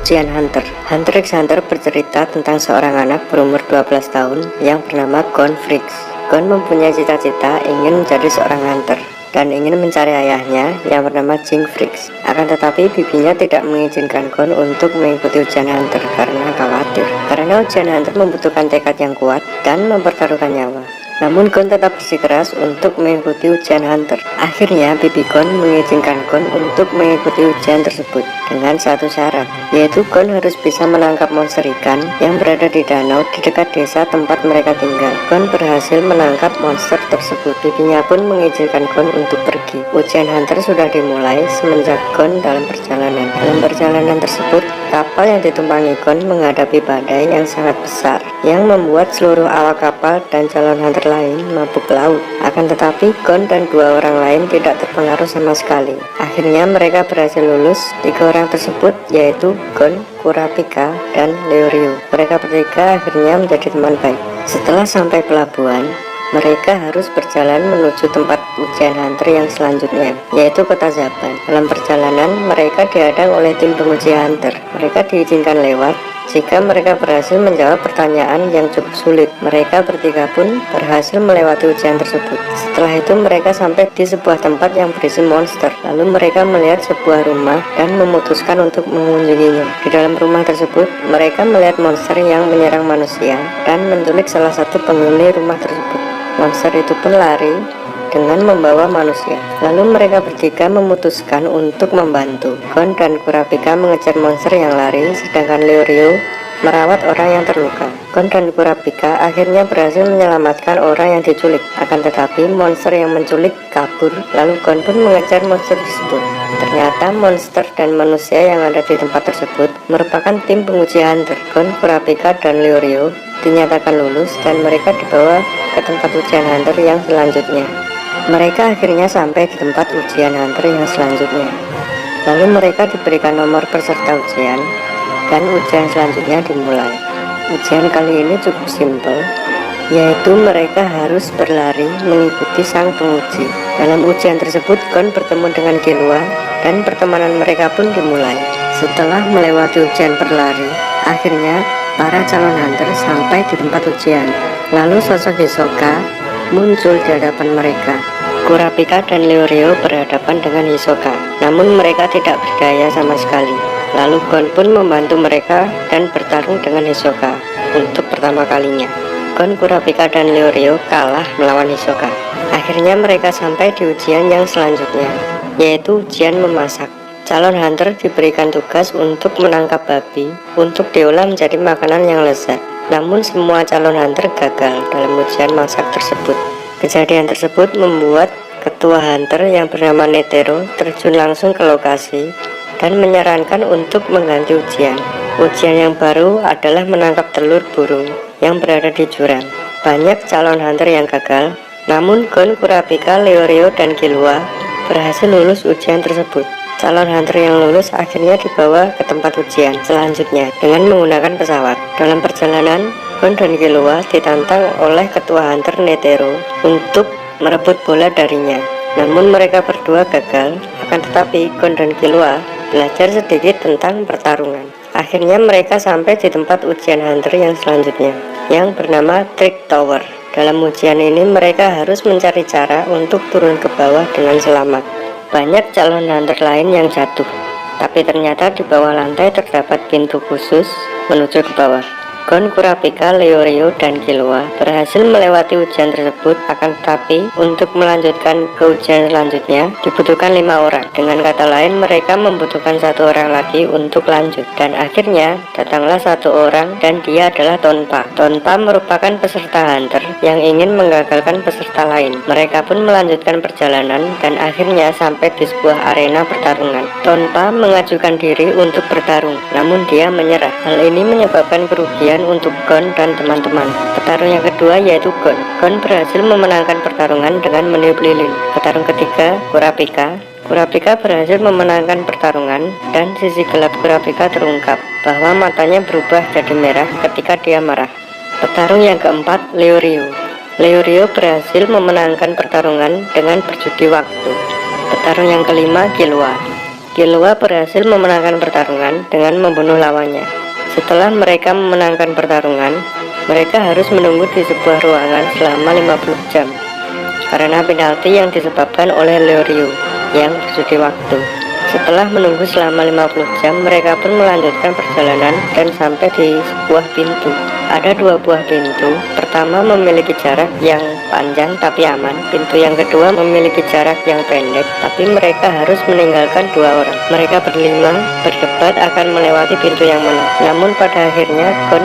Ujian Hunter. Hunter x Hunter bercerita tentang seorang anak berumur 12 tahun yang bernama Gon Fricks. Gon mempunyai cita-cita ingin menjadi seorang hunter dan ingin mencari ayahnya yang bernama Jing Fricks. Akan tetapi bibinya tidak mengizinkan Gon untuk mengikuti ujian hunter karena khawatir. Karena ujian hunter membutuhkan tekad yang kuat dan mempertaruhkan nyawa. Namun Gon tetap bersikeras untuk mengikuti ujian hunter. Akhirnya bibi Gon mengizinkan Gon untuk mengikuti ujian tersebut dengan satu syarat, yaitu Gon harus bisa menangkap monster ikan yang berada di danau di dekat desa tempat mereka tinggal. Gon berhasil menangkap monster tersebut. Bibinya pun mengizinkan Gon untuk pergi. Ujian hunter sudah dimulai semenjak Gon dalam perjalanan. Dalam perjalanan tersebut, kapal yang ditumpangi Gon menghadapi badai yang sangat besar yang membuat seluruh awak kapal dan calon hunter lain mabuk laut. Akan tetapi Gon dan dua orang lain tidak terpengaruh sama sekali. Akhirnya mereka berhasil lulus. Tiga orang tersebut yaitu Gon, Kurapika, dan Leorio. Mereka bertiga akhirnya menjadi teman baik. Setelah sampai pelabuhan, mereka harus berjalan menuju tempat ujian hunter yang selanjutnya, yaitu kota Zaban. Dalam perjalanan, mereka dihadang oleh tim penguji hunter. Mereka diizinkan lewat jika mereka berhasil menjawab pertanyaan yang cukup sulit. Mereka bertiga pun berhasil melewati ujian tersebut. Setelah itu mereka sampai di sebuah tempat yang berisi monster. Lalu mereka melihat sebuah rumah dan memutuskan untuk mengunjunginya. Di dalam rumah tersebut, mereka melihat monster yang menyerang manusia dan menculik salah satu penghuni rumah tersebut. Monster itu pun lari dengan membawa manusia. Lalu mereka bertiga memutuskan untuk membantu. Gon dan Kurapika mengejar monster yang lari, sedangkan Leorio merawat orang yang terluka. Gon dan Kurapika akhirnya berhasil menyelamatkan orang yang diculik. Akan tetapi monster yang menculik kabur. Lalu Gon pun mengejar monster tersebut. Ternyata monster dan manusia yang ada di tempat tersebut merupakan tim penguji hunter. Gon, Kurapika, dan Leorio dinyatakan lulus dan mereka dibawa ke tempat ujian hunter yang selanjutnya. Mereka akhirnya sampai di tempat ujian hunter yang selanjutnya. Lalu mereka diberikan nomor peserta ujian dan ujian selanjutnya dimulai. Ujian kali ini cukup simpel, yaitu mereka harus berlari mengikuti sang penguji. Dalam ujian tersebut Gon bertemu dengan Killua dan pertemanan mereka pun dimulai. Setelah melewati ujian berlari, akhirnya para calon hunter sampai di tempat ujian. Lalu sosok Hisoka muncul di hadapan mereka. Kurapika dan Leorio berhadapan dengan Hisoka, namun mereka tidak berdaya sama sekali. Lalu Gon pun membantu mereka dan bertarung dengan Hisoka untuk pertama kalinya. Gon, Kurapika, dan Leorio kalah melawan Hisoka. Akhirnya mereka sampai di ujian yang selanjutnya, yaitu ujian memasak. Calon hunter diberikan tugas untuk menangkap babi untuk diolah menjadi makanan yang lezat. Namun semua calon hunter gagal dalam ujian masak tersebut. Kejadian tersebut membuat ketua hunter yang bernama Netero terjun langsung ke lokasi dan menyarankan untuk mengganti ujian. Ujian yang baru adalah menangkap telur burung yang berada di jurang. Banyak calon hunter yang gagal, namun Gon, Kurapika, Leorio, dan Killua berhasil lulus ujian tersebut. Calon hunter yang lulus akhirnya dibawa ke tempat ujian selanjutnya dengan menggunakan pesawat. Dalam perjalanan, Gon dan Killua ditantang oleh ketua hunter Netero untuk merebut bola darinya. Namun mereka berdua gagal, akan tetapi Gon dan Killua belajar sedikit tentang pertarungan. Akhirnya mereka sampai di tempat ujian hunter yang selanjutnya, yang bernama Trick Tower. Dalam ujian ini mereka harus mencari cara untuk turun ke bawah dengan selamat. Banyak calon hunter lain yang jatuh, tapi ternyata di bawah lantai terdapat pintu khusus menuju ke bawah. Gon, Kurapika, Leorio, dan Killua berhasil melewati ujian tersebut. Akan tetapi untuk melanjutkan ke ujian selanjutnya dibutuhkan 5 orang. Dengan kata lain, mereka membutuhkan 1 orang lagi untuk lanjut. Dan akhirnya datanglah 1 orang dan dia adalah Tonpa. Tonpa merupakan peserta hunter yang ingin menggagalkan peserta lain. Mereka pun melanjutkan perjalanan dan akhirnya sampai di sebuah arena pertarungan. Tonpa mengajukan diri untuk bertarung, namun dia menyerah. Hal ini menyebabkan kerugian untuk Gon dan teman-teman. Petarung yang kedua yaitu Gon. Gon berhasil memenangkan pertarungan dengan meniup lilin. Petarung ketiga, Kurapika. Kurapika berhasil memenangkan pertarungan dan sisi gelap Kurapika terungkap bahwa matanya berubah jadi merah ketika dia marah. Petarung yang keempat, Leorio. Leorio berhasil memenangkan pertarungan dengan berjudi waktu. Petarung yang kelima, Killua. Killua berhasil memenangkan pertarungan dengan membunuh lawannya. Setelah mereka memenangkan pertarungan, mereka harus menunggu di sebuah ruangan selama 50 jam karena penalti yang disebabkan oleh Leoryu yang bersudi waktu. Setelah menunggu selama 50 jam, mereka pun melanjutkan perjalanan dan sampai di sebuah pintu. Ada dua buah pintu. Pertama memiliki jarak yang panjang tapi aman. Pintu yang kedua memiliki jarak yang pendek, tapi mereka harus meninggalkan dua orang. Mereka berlima berdebat akan melewati pintu yang mana. Namun pada akhirnya Gon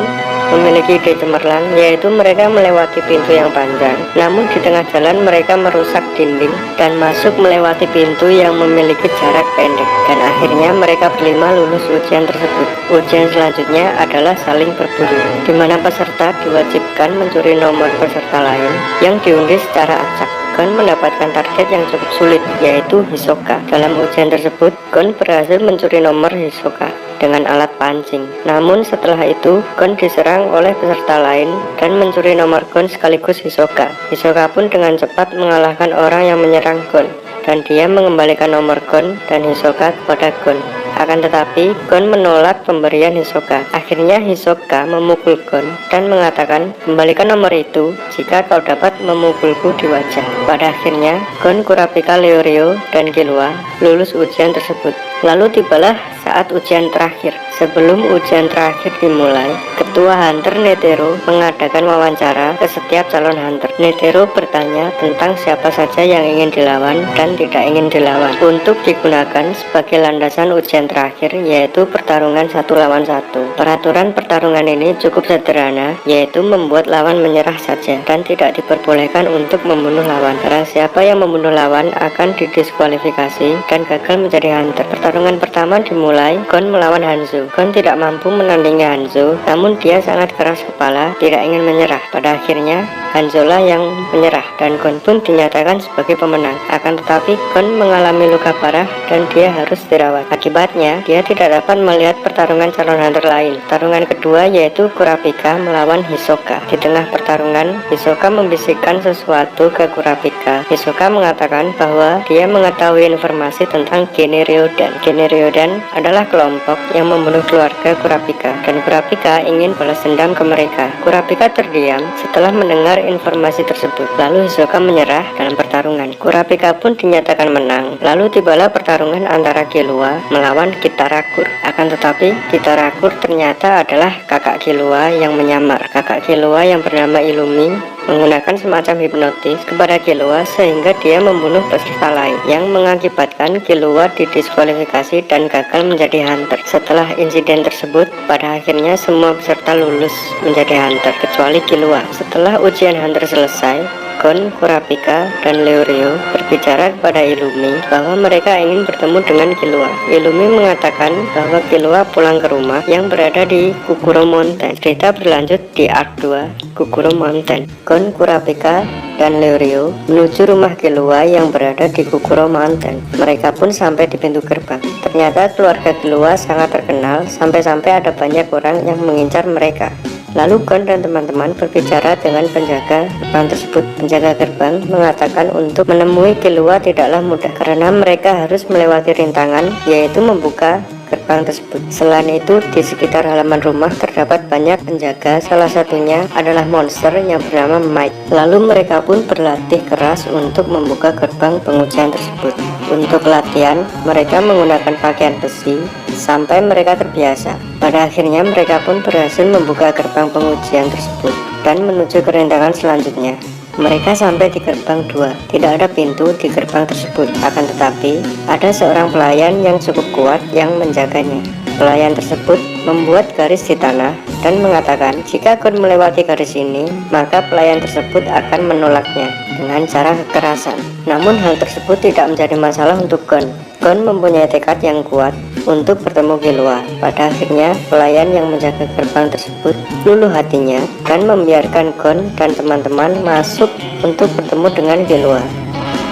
memiliki ide cemerlang, yaitu mereka melewati pintu yang panjang. Namun di tengah jalan mereka merusak dinding dan masuk melewati pintu yang memiliki jarak pendek. Dan akhirnya mereka berlima lulus ujian tersebut. Ujian selanjutnya adalah saling berburu, di mana peserta diwajibkan mencuri nomor peserta lain yang diundi secara acak. Gon mendapatkan target yang cukup sulit, yaitu Hisoka. Dalam ujian tersebut, Gon berhasil mencuri nomor Hisoka dengan alat pancing. Namun setelah itu, Gon diserang oleh peserta lain dan mencuri nomor Gon sekaligus Hisoka. Hisoka pun dengan cepat mengalahkan orang yang menyerang Gon, dan dia mengembalikan nomor Gon dan Hisoka kepada Gon. Akan tetapi, Gon menolak pemberian Hisoka. Akhirnya Hisoka memukul Gon dan mengatakan, "Kembalikan nomor itu jika kau dapat memukulku di wajah." Pada akhirnya, Gon, Kurapika, Leoryu, dan Killua lulus ujian tersebut. Lalu tibalah saat ujian terakhir. Sebelum ujian terakhir dimulai, Ketua Hunter Netero mengadakan wawancara ke setiap calon Hunter. Netero bertanya tentang siapa saja yang ingin dilawan dan tidak ingin dilawan untuk digunakan sebagai landasan ujian terakhir, yaitu pertarungan 1 lawan 1. Peraturan pertarungan ini cukup sederhana, yaitu membuat lawan menyerah saja dan tidak diperbolehkan untuk membunuh lawan. Karena siapa yang membunuh lawan akan didiskualifikasi dan gagal menjadi Hunter. Pertarungan pertama dimulai, Gon melawan Hanzo. Gon tidak mampu menandingi Hanzo, namun dia sangat keras kepala, tidak ingin menyerah. Pada akhirnya, Hanzo lah yang menyerah dan Gon pun dinyatakan sebagai pemenang. Akan tetapi, Gon mengalami luka parah dan dia harus dirawat. Akibatnya, dia tidak dapat melihat pertarungan calon Hunter lain. Pertarungan kedua yaitu Kurapika melawan Hisoka. Di tengah pertarungan, Hisoka membisikkan sesuatu ke Kurapika. Hisoka mengatakan bahwa dia mengetahui informasi tentang Gene Ryodan. Gene Ryodan adalah kelompok yang membunuh keluarga Kurapika, dan Kurapika ingin balas dendam ke mereka. Kurapika terdiam setelah mendengar informasi tersebut. Lalu Hisoka menyerah dalam pertarungan. Kurapika pun dinyatakan menang. Lalu tibalah pertarungan antara Killua melawan Kitarakur. Akan tetapi Kitarakur ternyata adalah kakak Killua yang menyamar. Kakak Killua yang bernama Illumi menggunakan semacam hipnotis kepada Killua sehingga dia membunuh peserta lain, yang mengakibatkan Killua didiskualifikasi dan gagal menjadi Hunter. Setelah insiden tersebut, pada akhirnya semua peserta lulus menjadi Hunter kecuali Killua. Setelah ujian Hunter selesai, Gon, Kurapika, dan Leoryu berbicara kepada Illumi bahwa mereka ingin bertemu dengan Killua. Illumi mengatakan bahwa Killua pulang ke rumah yang berada di Kukuro Mountain. Cerita berlanjut di Arc 2, Kukuro Mountain. Gon, Kurapika, dan Leoryu menuju rumah Killua yang berada di Kukuro Mountain. Mereka pun sampai di pintu gerbang. Ternyata keluarga Killua sangat terkenal, sampai-sampai ada banyak orang yang mengincar mereka. Lalu Gon dan teman-teman berbicara dengan penjaga gerbang tersebut. Penjaga gerbang mengatakan untuk menemui Killua tidaklah mudah karena mereka harus melewati rintangan, yaitu membuka gerbang tersebut. Selain itu, di sekitar halaman rumah terdapat banyak penjaga, salah satunya adalah monster yang bernama Mike. Lalu mereka pun berlatih keras untuk membuka gerbang pengujian tersebut. Untuk latihan, mereka menggunakan pakaian besi sampai mereka terbiasa. Pada akhirnya mereka pun berhasil membuka gerbang pengujian tersebut dan menuju ke rintangan selanjutnya. Mereka sampai di gerbang 2. Tidak ada pintu di gerbang tersebut, akan tetapi ada seorang pelayan yang cukup kuat yang menjaganya. Pelayan tersebut membuat garis di tanah dan mengatakan jika Gon melewati garis ini, maka pelayan tersebut akan menolaknya dengan cara kekerasan. Namun hal tersebut tidak menjadi masalah untuk Gon. Gon mempunyai tekad yang kuat untuk bertemu Killua. Pada akhirnya, pelayan yang menjaga gerbang tersebut luluh hatinya dan membiarkan Gon dan teman-teman masuk untuk bertemu dengan Killua.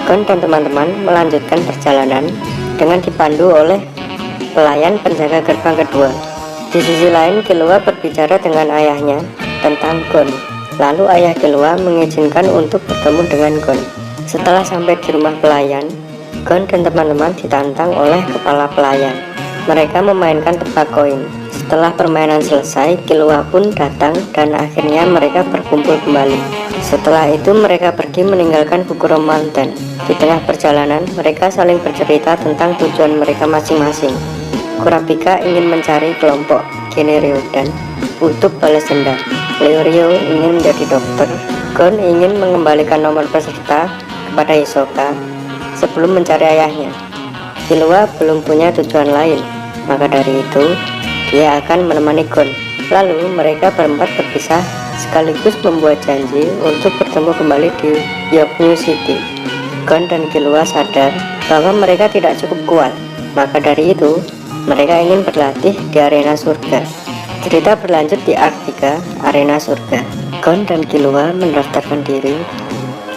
Gon dan teman-teman melanjutkan perjalanan dengan dipandu oleh pelayan penjaga gerbang kedua. Di sisi lain, Killua berbicara dengan ayahnya tentang Gon. Lalu ayah Killua mengizinkan untuk bertemu dengan Gon. Setelah sampai di rumah pelayan, Gon dan teman-teman ditantang oleh kepala pelayan. Mereka memainkan tebak koin. Setelah permainan selesai, Killua pun datang dan akhirnya mereka berkumpul kembali. Setelah itu mereka pergi meninggalkan Fukuro Mountain. Di tengah perjalanan, mereka saling bercerita tentang tujuan mereka masing-masing. Kurapika ingin mencari kelompok Genryo dan untuk balas dendam. Leorio ingin menjadi dokter. Gon ingin mengembalikan nomor peserta kepada Hisoka sebelum mencari ayahnya. Killua belum punya tujuan lain, maka dari itu dia akan menemani Gon. Lalu mereka berempat berpisah sekaligus membuat janji untuk bertemu kembali di Yorknew City. Gon dan Killua sadar bahwa mereka tidak cukup kuat, maka dari itu mereka ingin berlatih di arena surga. Cerita berlanjut di Arc 3, Arena Surga. Gon dan Killua mendaftarkan diri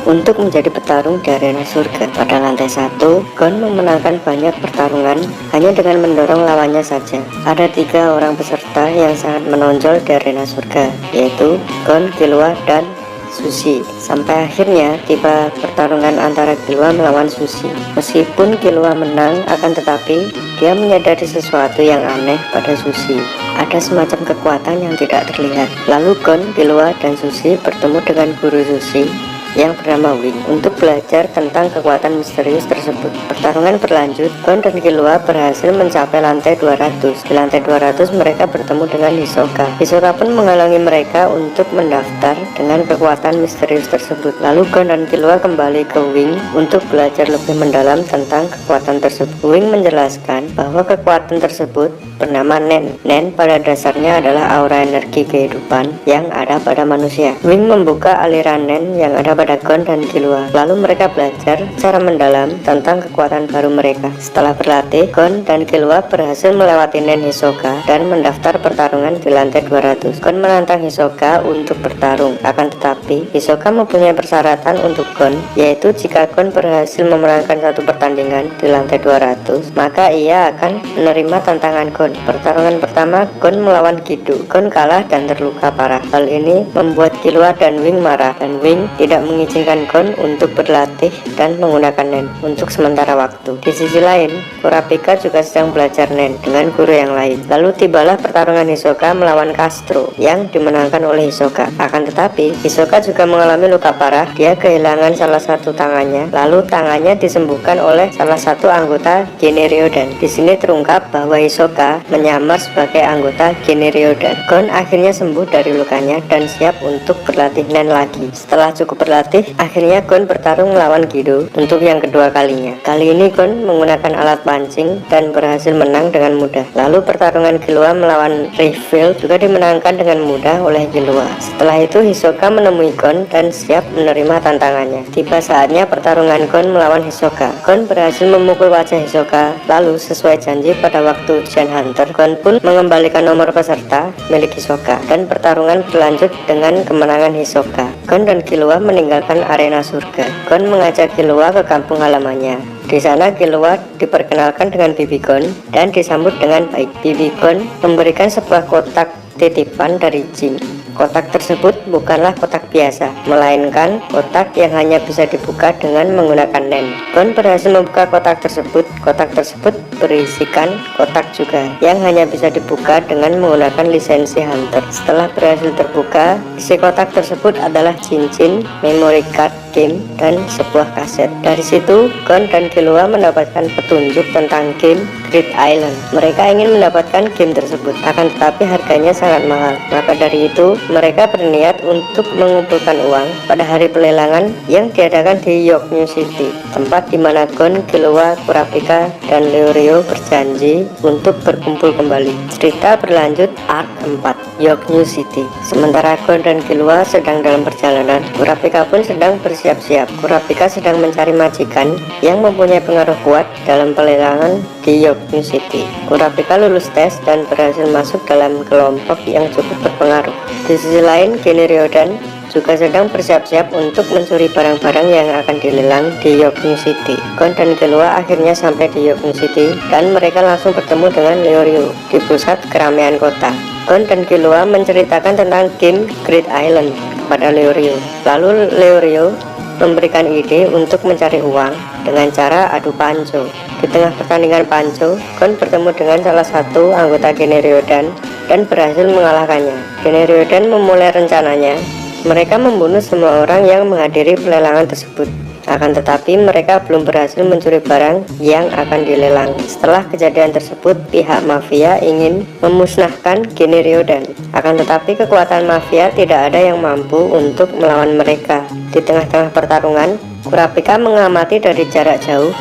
untuk menjadi petarung di arena surga. Pada lantai 1, Gon memenangkan banyak pertarungan hanya dengan mendorong lawannya saja. Ada 3 orang peserta yang sangat menonjol di arena surga, yaitu Gon, Killua, dan Sushi. Sampai akhirnya tiba pertarungan antara Killua melawan Sushi. Meskipun Killua menang, akan tetapi dia menyadari sesuatu yang aneh pada Sushi. Ada semacam kekuatan yang tidak terlihat. Lalu Gon, Killua, dan Sushi bertemu dengan guru Sushi yang bernama Wing untuk belajar tentang kekuatan misterius tersebut. Pertarungan berlanjut, Gon dan Killua berhasil mencapai lantai 200. Di lantai 200 mereka bertemu dengan Hisoka. Hisoka pun menghalangi mereka untuk mendaftar dengan kekuatan misterius tersebut. Lalu Gon dan Killua kembali ke Wing untuk belajar lebih mendalam tentang kekuatan tersebut. Wing menjelaskan bahwa kekuatan tersebut bernama Nen. Nen pada dasarnya adalah aura energi kehidupan yang ada pada manusia. Wing membuka aliran Nen yang ada pada Gon dan Killua. Lalu mereka belajar secara mendalam tentang kekuatan baru mereka. Setelah berlatih, Gon dan Killua berhasil melewati Nen Hisoka dan mendaftar pertarungan di lantai 200. Gon menantang Hisoka untuk bertarung. Akan tetapi, Hisoka mempunyai persyaratan untuk Gon, yaitu jika Gon berhasil memenangkan satu pertandingan di lantai 200, maka ia akan menerima tantangan Gon. Pertarungan pertama, Gon melawan Kido. Gon kalah dan terluka parah. Hal ini membuat Killua dan Wing marah, dan Wing tidak mengizinkan Gon untuk berlatih dan menggunakan Nen untuk sementara waktu. Di sisi lain, Kurapika juga sedang belajar Nen dengan guru yang lain. Lalu tibalah pertarungan Hisoka melawan Castro yang dimenangkan oleh Hisoka. Akan tetapi, Hisoka juga mengalami luka parah. Dia kehilangan salah satu tangannya, lalu tangannya disembuhkan oleh salah satu anggota Genryodan. Di sini terungkap bahwa Hisoka menyamar sebagai anggota Genryodan. Gon akhirnya sembuh dari lukanya dan siap untuk berlatih Nen lagi. Setelah cukup berlatih, akhirnya Gon bertarung melawan Kido untuk yang kedua kalinya. Kali ini Gon menggunakan alat pancing dan berhasil menang dengan mudah. Lalu pertarungan Killua melawan Reveal juga dimenangkan dengan mudah oleh Killua. Setelah itu Hisoka menemui Gon dan siap menerima tantangannya. Tiba saatnya pertarungan Gon melawan Hisoka. Gon berhasil memukul wajah Hisoka. Lalu sesuai janji pada waktu ujian Hunter, Gon pun mengembalikan nomor peserta milik Hisoka dan pertarungan berlanjut dengan kemenangan Hisoka. Gon dan Killua meninggalkan arena surga. Gon mengajak Killua ke kampung halamannya. Di sana Killua diperkenalkan dengan Bibi Gon dan disambut dengan baik. Bibi Gon memberikan sebuah kotak titipan dari Jin. Kotak tersebut bukanlah kotak biasa, melainkan kotak yang hanya bisa dibuka dengan menggunakan Nen. Gon berhasil membuka kotak tersebut. Kotak tersebut berisikan kotak juga yang hanya bisa dibuka dengan menggunakan lisensi Hunter. Setelah berhasil terbuka, isi kotak tersebut adalah cincin, memory card game, dan sebuah kaset. Dari situ, Gon dan Killua mendapatkan petunjuk tentang game Great Island. Mereka ingin mendapatkan game tersebut, akan tetapi harganya sangat mahal. Maka dari itu, mereka berniat untuk mengumpulkan uang pada hari pelelangan yang diadakan di Yorknew City, tempat di mana Gon, Killua, Kurapika, dan Leorio berjanji untuk berkumpul kembali. Cerita berlanjut Arc 4, Yorknew City. Sementara Gon dan Killua sedang dalam perjalanan, Kurapika pun sedang bersiap-siap. Kurapika sedang mencari majikan yang mempunyai pengaruh kuat dalam pelelangan di Yorknew City. Kurapika lulus tes dan berhasil masuk dalam kelompok yang cukup berpengaruh. Di sisi lain, Genryodan juga sedang bersiap-siap untuk mencuri barang-barang yang akan dilelang di Yorknew City. Gon dan Killua akhirnya sampai di Yorknew City dan mereka langsung bertemu dengan Leorio di pusat keramaian kota. Gon dan Killua menceritakan tentang game Great Island. kepada Leorio. Lalu Leorio memberikan ide untuk mencari uang dengan cara adu panco. Di tengah pertandingan panco, Gon bertemu dengan salah satu anggota geng Ryodan dan berhasil mengalahkannya. Geng Ryodan memulai rencananya. Mereka membunuh semua orang yang menghadiri pelelangan tersebut. Akan tetapi mereka belum berhasil mencuri barang yang akan dilelang. Setelah kejadian tersebut, pihak mafia ingin memusnahkan geng Ryodan. Akan tetapi kekuatan mafia tidak ada yang mampu untuk melawan mereka. Di tengah-tengah pertarungan, Kurapika mengamati dari jarak jauh.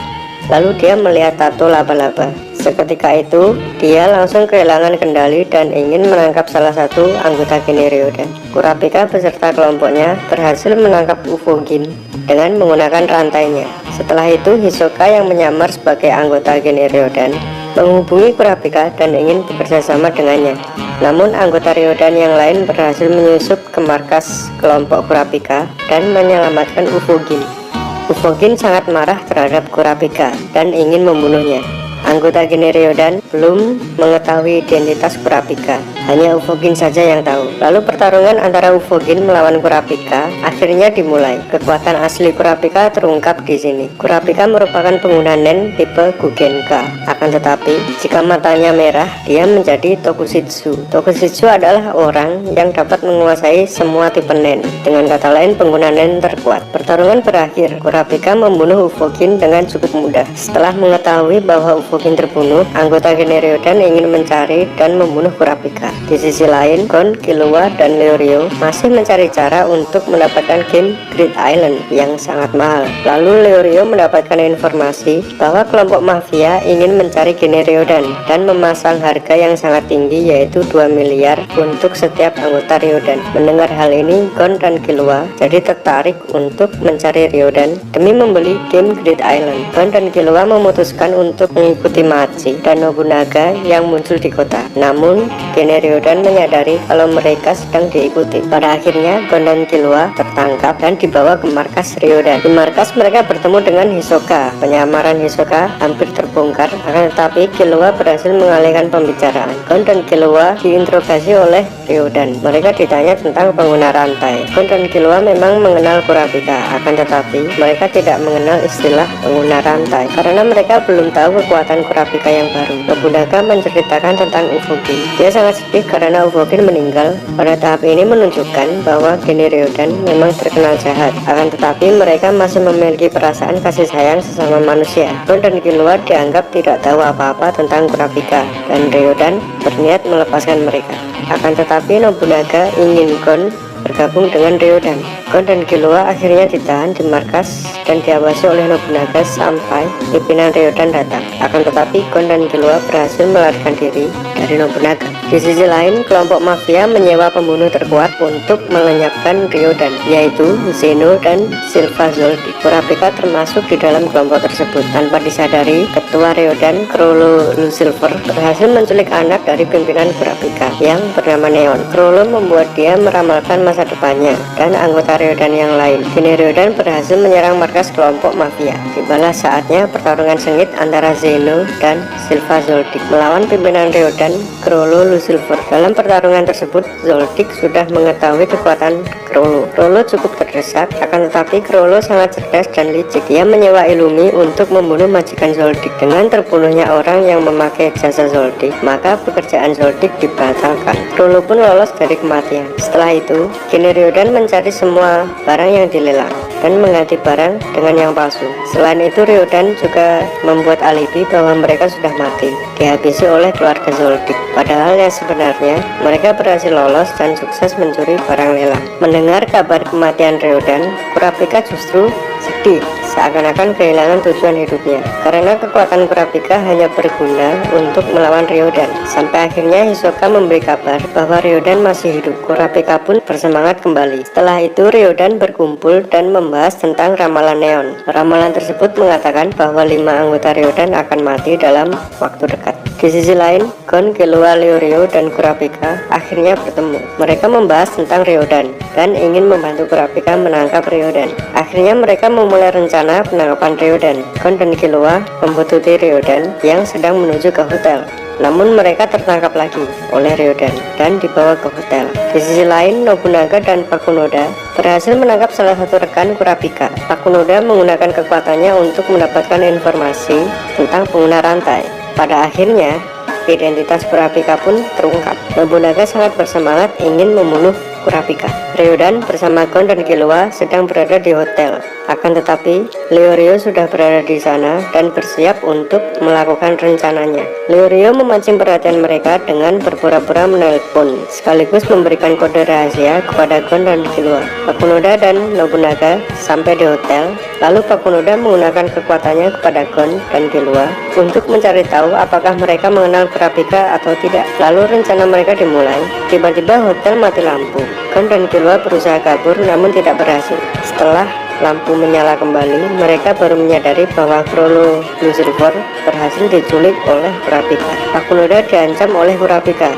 Lalu dia melihat tato laba-laba. Seketika itu, dia langsung kehilangan kendali dan ingin menangkap salah satu anggota geng Ryodan. Kurapika beserta kelompoknya berhasil menangkap Ufogin dengan menggunakan rantainya. Setelah itu, Hisoka yang menyamar sebagai anggota geng Ryodan menghubungi Kurapika dan ingin bekerja sama dengannya. Namun anggota Ryodan yang lain berhasil menyusup ke markas kelompok Kurapika dan menyelamatkan Ufogin. Ufogin sangat marah terhadap Kurapika dan ingin membunuhnya. Anggota geng Ryodan belum mengetahui identitas Kurapika, hanya Ufogin saja yang tahu. Lalu pertarungan antara Ufogin melawan Kurapika akhirnya dimulai. Kekuatan asli Kurapika terungkap di sini. Kurapika merupakan pengguna nen tipe Gugenka. Akan tetapi, jika matanya merah, dia menjadi Tokusitsu. Tokusitsu adalah orang yang dapat menguasai semua tipe nen. Dengan kata lain, pengguna nen terkuat. Pertarungan berakhir. Kurapika membunuh Ufogin dengan cukup mudah. Setelah mengetahui bahwa Ufogin terbunuh, anggota geng Ryodan ingin mencari dan membunuh Kurapika. Di sisi lain, Gon, Killua, dan Leorio masih mencari cara untuk mendapatkan game Great Island yang sangat mahal. Lalu Leorio mendapatkan informasi bahwa kelompok mafia ingin mencari geng Ryodan dan memasang harga yang sangat tinggi, yaitu 2 miliar untuk setiap anggota Ryodan. Mendengar hal ini, Gon dan Killua jadi tertarik untuk mencari Ryodan demi membeli game Great Island. Gon dan Killua memutuskan untuk mengikuti Machi dan Nobunaga yang muncul di kota. Namun, geng Ryodan menyadari kalau mereka sedang diikuti. Pada akhirnya, Gon dan Killua tertangkap dan dibawa ke markas Ryodan. Di markas mereka bertemu dengan Hisoka. Penyamaran Hisoka hampir terbongkar, akan tetapi Killua berhasil mengalihkan pembicaraan. Gon dan Killua diinterogasi oleh Ryodan. Mereka ditanya tentang pengguna rantai. Gon dan Killua memang mengenal Kurapika, akan tetapi mereka tidak mengenal istilah pengguna rantai karena mereka belum tahu kekuatan Kurapika yang baru. Nobunaga menceritakan tentang Ufogin. Dia sangat sedih karena Ufogin meninggal. Pada tahap ini menunjukkan bahwa geng Ryodan memang terkenal jahat, akan tetapi mereka masih memiliki perasaan kasih sayang sesama manusia. Gon dan Killua dianggap tidak tahu apa-apa tentang Kurapika dan Ryodan berniat melepaskan mereka. Akan tetapi Nobunaga ingin Gon bergabung dengan Ryodan. Gon dan Killua akhirnya ditahan di markas dan diawasi oleh Nobunaga sampai pimpinan Ryodan datang. Akan tetapi Gon dan Killua berhasil melarikan diri dari Nobunaga. Di sisi lain, kelompok mafia menyewa pembunuh terkuat untuk melenyapkan Ryodan, yaitu Zeno dan Silva Zoldyck. Kurapika termasuk di dalam kelompok tersebut. Tanpa disadari, ketua Ryodan, Chrollo Lucifer, berhasil menculik anak dari pimpinan Kurapika yang bernama Neon. Chrollo membuat dia meramalkan masa depannya dan anggota Ryodan yang lain. Geng Ryodan berhasil menyerang markas kelompok mafia. Tibalah saatnya pertarungan sengit antara Zeno dan Silva Zoldyck melawan pimpinan Ryodan, Chrollo Lucifer. Dalam pertarungan tersebut, Zoldyck sudah mengetahui kekuatan Chrollo. Chrollo cukup terdesak, akan tetapi Chrollo sangat cerdas dan licik. Dia menyewa Illumi untuk membunuh majikan Zoldyck. Dengan terbunuhnya orang yang memakai jasa Zoldyck, maka pekerjaan Zoldyck dibatalkan. Chrollo pun lolos dari kematian. Setelah itu, geng Ryodan mencari semua barang yang dilelang dan mengganti barang dengan yang palsu. Selain itu, Ryodan juga membuat alibi bahwa mereka sudah mati, dihabisi oleh keluarga Zoldyck. Padahal yang sebenarnya mereka berhasil lolos dan sukses mencuri barang lelang. Mendengar kabar kematian Ryodan, Kurapika justru sedih, seakan-akan kehilangan tujuan hidupnya karena kekuatan Kurapika hanya berguna untuk melawan Ryodan. Sampai akhirnya Hisoka memberi kabar bahwa Ryodan masih hidup. Kurapika pun bersemangat kembali. Setelah itu Ryodan berkumpul dan membahas tentang ramalan Neon. Ramalan tersebut mengatakan bahwa 5 anggota Ryodan akan mati dalam waktu dekat. Di sisi lain, Gon, Killua, Leorio, dan Kurapika akhirnya bertemu. Mereka membahas tentang Ryodan dan ingin membantu Kurapika menangkap Ryodan. Akhirnya mereka memulai rencana penangkapan Ryodan. Gon dan Killua membutuhkan Ryodan yang sedang menuju ke hotel. namun mereka tertangkap lagi oleh Ryodan dan dibawa ke hotel. Di sisi lain, Nobunaga dan Pakunoda berhasil menangkap salah satu rekan Kurapika. Pakunoda menggunakan kekuatannya untuk mendapatkan informasi tentang pengguna rantai. Pada akhirnya, identitas Kurapika pun terungkap. Nobunaga sangat bersemangat ingin membunuh Kurapika. Ryodan bersama Gon dan Killua sedang berada di hotel. Akan tetapi, Leorio sudah berada di sana dan bersiap untuk melakukan rencananya. Leorio memancing perhatian mereka dengan berpura-pura menelpon, sekaligus memberikan kode rahasia kepada Gon dan Killua. Pakunoda dan Nobunaga sampai di hotel, lalu Pakunoda menggunakan kekuatannya kepada Gon dan Killua untuk mencari tahu apakah mereka mengenal Kurapika atau tidak. Lalu rencana mereka dimulai. Tiba-tiba hotel mati lampu. Gon dan Killua berusaha kabur namun tidak berhasil. Setelah lampu menyala kembali, mereka baru menyadari bahwa Chrollo Blue Silver berhasil diculik oleh Kurapika. Pakunoda diancam oleh Kurapika.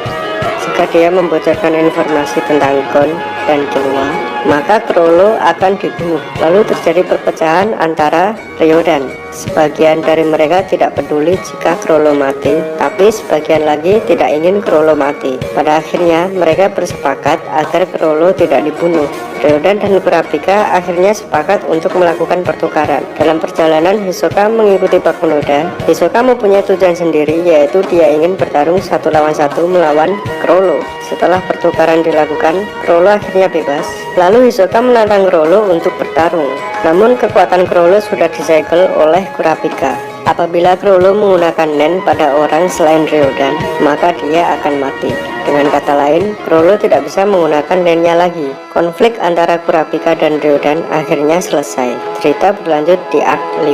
Jika dia membocorkan informasi tentang Gon dan Killua, maka Chrollo akan dibunuh. Lalu terjadi perpecahan antara Ryodan. Sebagian dari mereka tidak peduli jika Chrollo mati, tapi sebagian lagi tidak ingin Chrollo mati. Pada akhirnya mereka bersepakat agar Chrollo tidak dibunuh. Ryodan dan Kurapika akhirnya sepakat untuk melakukan pertukaran. Dalam perjalanan, Hisoka mengikuti Pakunoda. Hisoka mempunyai tujuan sendiri, yaitu dia ingin bertarung 1 lawan 1 melawan Chrollo. Setelah pertukaran dilakukan, Chrollo akhirnya bebas. Lalu Hisoka menantang Chrollo untuk bertarung. Namun kekuatan Chrollo sudah disegel oleh Kurapika. Apabila Chrollo menggunakan Nen pada orang selain Ryodan, maka dia akan mati. Dengan kata lain, Chrollo tidak bisa menggunakan Nennya lagi. Konflik antara Kurapika dan Ryodan akhirnya selesai. Cerita berlanjut di Arc 5.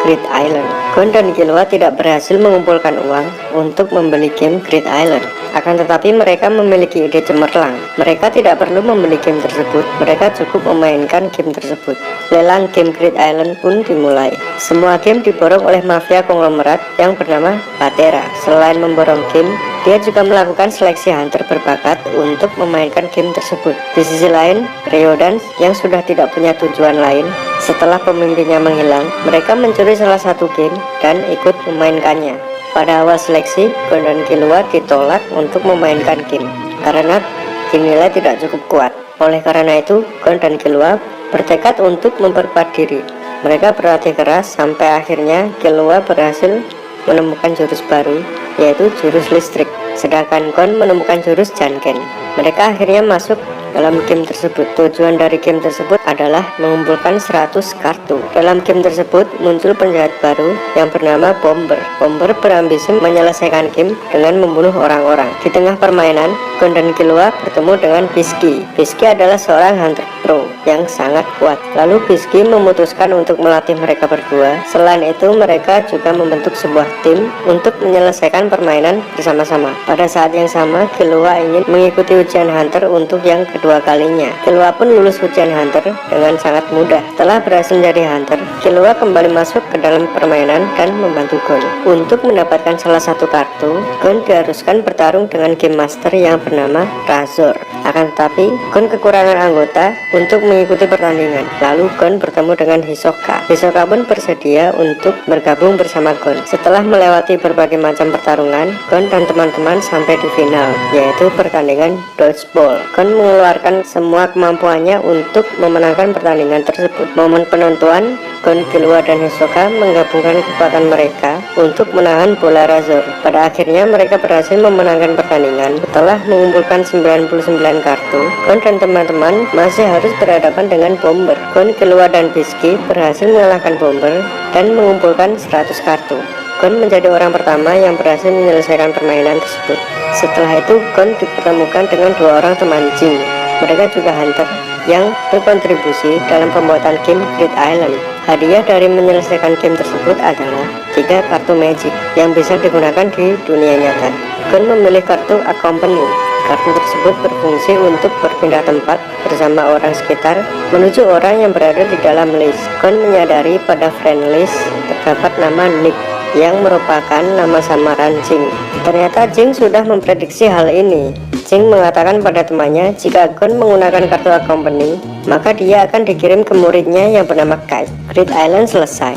Great Island. Gon dan Killua tidak berhasil mengumpulkan uang untuk membeli game Great Island. Akan tetapi mereka memiliki ide cemerlang. Mereka tidak perlu membeli game tersebut, mereka cukup memainkan game tersebut. Lelang game Great Island pun dimulai. Semua game diborong oleh mafia konglomerat yang bernama Patera. Selain memborong game, dia juga melakukan seleksi hunter berbakat untuk memainkan game tersebut. Di sisi lain, Ryodan yang sudah tidak punya tujuan lain setelah pemimpinnya menghilang, mereka mencuri salah satu game dan ikut memainkannya. Pada awal seleksi, Gon dan Killua ditolak untuk memainkan game karena dinilai tidak cukup kuat. Oleh karena itu, Gon dan Killua bertekad untuk memperkuat diri. Mereka berlatih keras sampai akhirnya Killua berhasil menemukan jurus baru, yaitu jurus listrik, sedangkan Gon menemukan jurus Janken. Mereka akhirnya masuk dalam game tersebut. Tujuan dari game tersebut adalah mengumpulkan 100 kartu. Dalam game tersebut muncul penjahat baru yang bernama Bomber. Bomber berambisi menyelesaikan game dengan membunuh orang-orang. Di tengah permainan, Gon dan Killua bertemu dengan Bisky. Bisky adalah seorang hunter pro yang sangat kuat. Lalu Bisky memutuskan untuk melatih mereka berdua. Selain itu, mereka juga membentuk sebuah tim untuk menyelesaikan permainan bersama-sama. Pada saat yang sama, Killua ingin mengikuti ujian hunter untuk yang kedua kalinya. Killua pun lulus ujian hunter dengan sangat mudah. Setelah berhasil menjadi hunter, Killua kembali masuk ke dalam permainan dan membantu Gon. Untuk mendapatkan salah satu kartu, Gon diharuskan bertarung dengan game master yang bernama Razor. Akan tetapi, Gon kekurangan anggota untuk mengikuti pertandingan. Lalu Gon bertemu dengan Hisoka. Hisoka pun bersedia untuk bergabung bersama Gon. Setelah melewati berbagai macam pertarungan, Gon dan teman-teman sampai di final, yaitu pertandingan dodgeball. Gon mengeluarkan semua kemampuannya untuk memenangkan pertandingan tersebut. Momen penentuan, Gon, Killua, dan Hisoka menggabungkan kekuatan mereka untuk menahan bola Razor. Pada akhirnya mereka berhasil memenangkan pertandingan. Setelah mengumpulkan 99 kartu, Gon dan teman-teman masih harus berhadapan dengan Bomber. Gon, Killua, dan Bisky berhasil mengalahkan Bomber dan mengumpulkan 100 kartu. Gon menjadi orang pertama yang berhasil menyelesaikan permainan tersebut. Setelah itu, Gon dipertemukan dengan 2 orang teman Jing. Mereka juga hunter yang berkontribusi dalam pembuatan game Great Island. Hadiah dari menyelesaikan game tersebut adalah 3 kartu magic yang bisa digunakan di dunia nyata. Gon memilih kartu Accompany. Kartu tersebut berfungsi untuk berpindah tempat bersama orang sekitar menuju orang yang berada di dalam list. Gon menyadari pada friend list terdapat nama Nick yang merupakan nama samaran Jing. Ternyata Jing sudah memprediksi hal ini. Jing mengatakan pada temannya jika Gon menggunakan kartu Accompany, maka dia akan dikirim ke muridnya yang bernama Kite. Great Island selesai.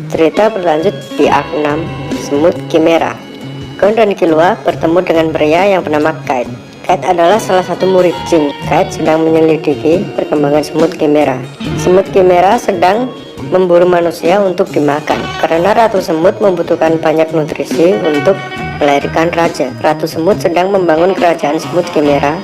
Cerita berlanjut di Arc 6, Smooth Chimera. Gon dan Killua bertemu dengan pria yang bernama Kite. Kite adalah salah satu murid Jing. Kite sedang menyelidiki perkembangan semut Chimera. Semut Chimera sedang memburu manusia untuk dimakan karena ratu semut membutuhkan banyak nutrisi untuk melahirkan raja. Ratu semut sedang membangun kerajaan semut Chimera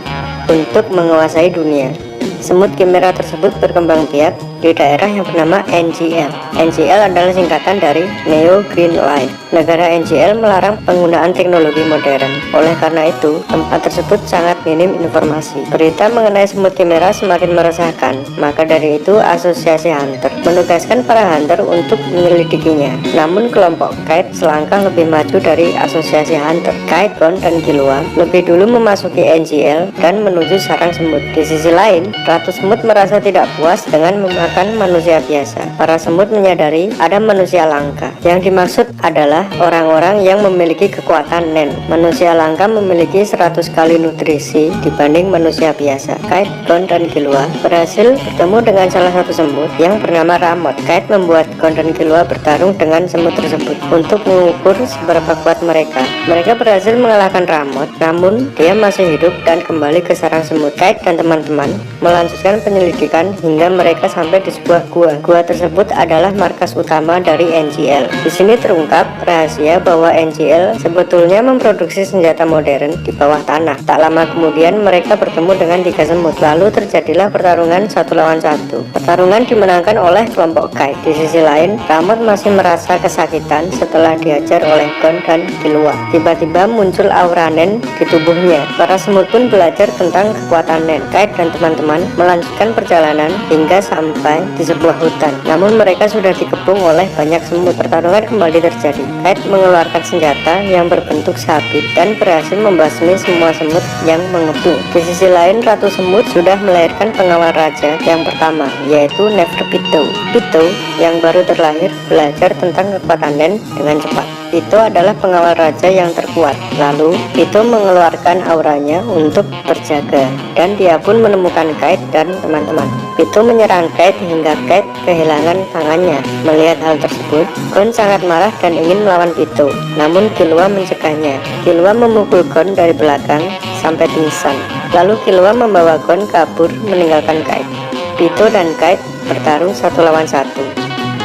untuk menguasai dunia. Semut Chimera tersebut berkembang biak di daerah yang bernama NGL. NGL adalah singkatan dari Neo Green Light. Negara NGL melarang penggunaan teknologi modern. Oleh karena itu, tempat tersebut sangat minim informasi. Berita mengenai semut Chimera semakin meresahkan. Maka dari itu, Asosiasi Hunter menugaskan para hunter untuk menyelidikinya. Namun kelompok Kite selangkah lebih maju dari Asosiasi Hunter. Kite, Gon, dan Killua lebih dulu memasuki NGL dan menuju sarang semut. Di sisi lain, Ratu Semut merasa tidak puas dengan memakan manusia biasa. Para semut menyadari ada manusia langka. Yang dimaksud adalah orang-orang yang memiliki kekuatan Nen. Manusia langka memiliki 100 kali nutrisi dibanding manusia biasa. Kite, Gon, dan Killua berhasil bertemu dengan salah satu semut yang bernama Ramot. Kite membuat Gon dan Killua bertarung dengan semut tersebut untuk mengukur seberapa kuat mereka. Mereka berhasil mengalahkan Ramot, namun dia masih hidup dan kembali ke sarang semut. Kite dan teman-teman melanjutkan penyelidikan hingga mereka sampai di sebuah gua. Gua tersebut adalah markas utama dari NGL. Di sini terungkap rahasia bahwa NGL sebetulnya memproduksi senjata modern di bawah tanah. Tak lama kemudian mereka bertemu dengan 3 semut. Lalu terjadilah pertarungan 1 lawan 1. Pertarungan dimenangkan oleh kelompok Kite. Di sisi lain, Ramot masih merasa kesakitan setelah diajar oleh Gon dan Killua. Tiba-tiba muncul aura Nen di tubuhnya. Para semut pun belajar tentang kekuatan Nen. Kite dan teman-teman melanjutkan perjalanan hingga sampai di sebuah hutan. Namun mereka sudah dikepung oleh banyak semut. Pertarungan kembali terjadi. Kite mengeluarkan senjata yang berbentuk sabit dan berhasil membasmi semua semut yang mengepung. Di sisi lain, Ratu Semut sudah melahirkan pengawal raja yang pertama, yaitu Neferpitou. Pitou yang baru terlahir belajar tentang kekuatan Nen dengan cepat. Pitou adalah pengawal raja yang terkuat. Lalu Pitou mengeluarkan auranya untuk berjaga, dan dia pun menemukan Kite dan teman-teman. Pitou menyerang Kite hingga Kite kehilangan tangannya. Melihat hal tersebut, Gon sangat marah dan ingin melawan Pitou. Namun Killua mencegahnya. Killua memukul Gon dari belakang sampai pingsan. Lalu Killua membawa Gon kabur meninggalkan Kite. Pitou dan Kite bertarung 1 lawan 1,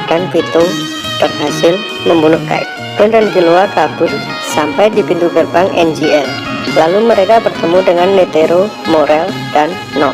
dan Pitou berhasil membunuh Kite. Gon dan Killua kabur sampai di pintu gerbang NGL. Lalu mereka bertemu dengan Netero, Morel, dan Nov.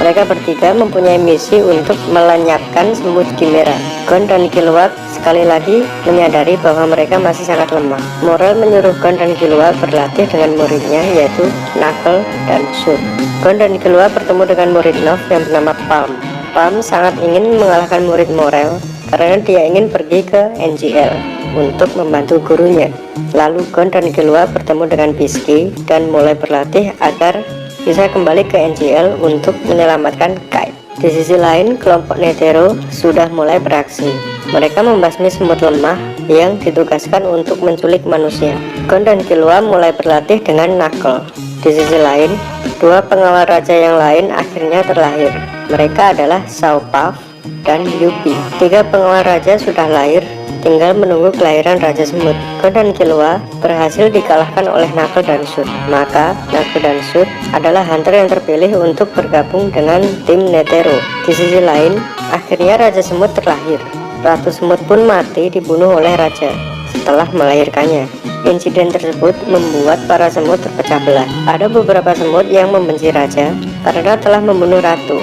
Mereka bertiga mempunyai misi untuk melenyapkan semut Chimera. Gon dan Killua sekali lagi menyadari bahwa mereka masih sangat lemah. Morel menyuruh Gon dan Killua berlatih dengan muridnya, yaitu Knuckle dan Shoot. Gon dan Killua bertemu dengan murid Nov yang bernama Palm. Palm sangat ingin mengalahkan murid Morel karena dia ingin pergi ke NGL untuk membantu gurunya. Lalu Gon dan Killua bertemu dengan Bisky dan mulai berlatih agar bisa kembali ke NGL untuk menyelamatkan Kite. Di sisi lain, kelompok Netero sudah mulai beraksi. Mereka membasmi semut lemah yang ditugaskan untuk menculik manusia. Gon dan Killua mulai berlatih dengan Knuckle. Di sisi lain, 2 pengawal raja yang lain akhirnya terlahir. Mereka adalah Shao Paf dan Yupi. 3 pengawal raja sudah lahir, tinggal menunggu kelahiran Raja Semut. Gon dan Killua berhasil dikalahkan oleh Knuckle dan Shoot. Maka Knuckle dan Shoot adalah hunter yang terpilih untuk bergabung dengan tim Netero. Di sisi lain, akhirnya Raja Semut terlahir. Ratu Semut pun mati dibunuh oleh Raja setelah melahirkannya. Insiden tersebut membuat para semut terpecah belah. Ada beberapa semut yang membenci Raja karena telah membunuh Ratu.